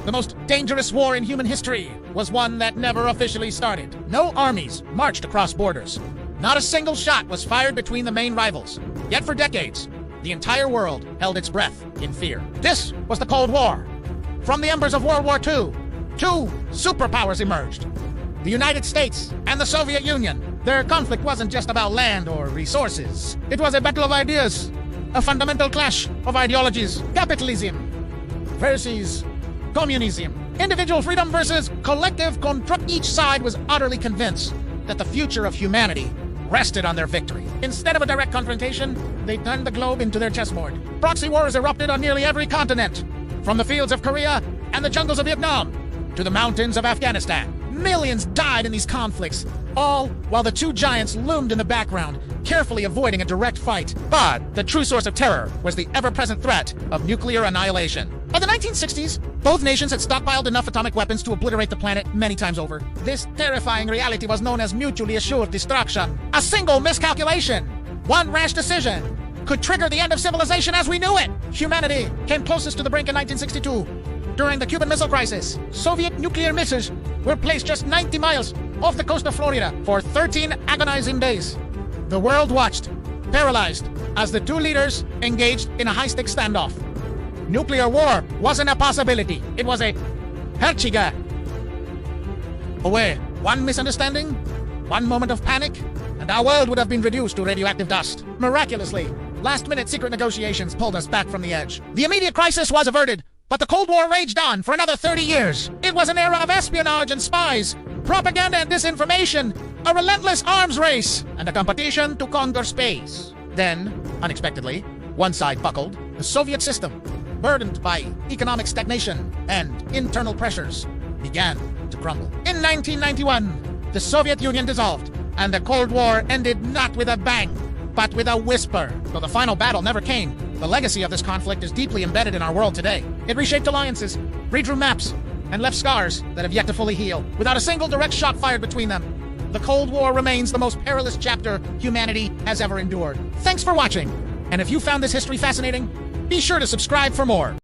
The most dangerous war in human history was one that never officially started. No armies marched across borders. Not a single shot was fired between the main rivals. Yet for decades, the entire world held its breath in fear. This was the Cold War. From the embers of World War II, two superpowers emerged: the United States and the Soviet Union. Their conflict wasn't just about land or resources. It was a battle of ideas, a fundamental clash of ideologies. Capitalism versus communism. Individual freedom versus collective control. Each side was utterly convinced that the future of humanity rested on their victory. Instead of a direct confrontation, they turned the globe into their chessboard. Proxy wars erupted on nearly every continent, from the fields of Korea and the jungles of Vietnam to the mountains of Afghanistan. Millions died in these conflicts, all while the two giants loomed in the background, carefully avoiding a direct fight. But the true source of terror was the ever-present threat of nuclear annihilation. By the 1960s, both nations had stockpiled enough atomic weapons to obliterate the planet many times over. This terrifying reality was known as mutually assured destruction. A single miscalculation, one rash decision, could trigger the end of civilization as we knew it. Humanity came closest to the brink in 1962. During the Cuban Missile Crisis, Soviet nuclear missiles were placed just 90 miles off the coast of Florida for 13 agonizing days. The world watched, paralyzed, as the two leaders engaged in a high-stakes standoff. Nuclear war wasn't a possibility. It was a Herchiga. Away. One misunderstanding, one moment of panic, and our world would have been reduced to radioactive dust. Miraculously, last-minute secret negotiations pulled us back from the edge. The immediate crisis was averted, but the Cold War raged on for another 30 years. It was an era of espionage and spies, propaganda and disinformation, a relentless arms race, and a competition to conquer space. Then, unexpectedly, one side buckled. The Soviet system, burdened by economic stagnation and internal pressures, began to crumble. In 1991, the Soviet Union dissolved, and the Cold War ended not with a bang, but with a whisper. Though the final battle never came, the legacy of this conflict is deeply embedded in our world today. It reshaped alliances, redrew maps, and left scars that have yet to fully heal, without a single direct shot fired between them. The Cold War remains the most perilous chapter humanity has ever endured. Thanks for watching, and if you found this history fascinating, be sure to subscribe for more.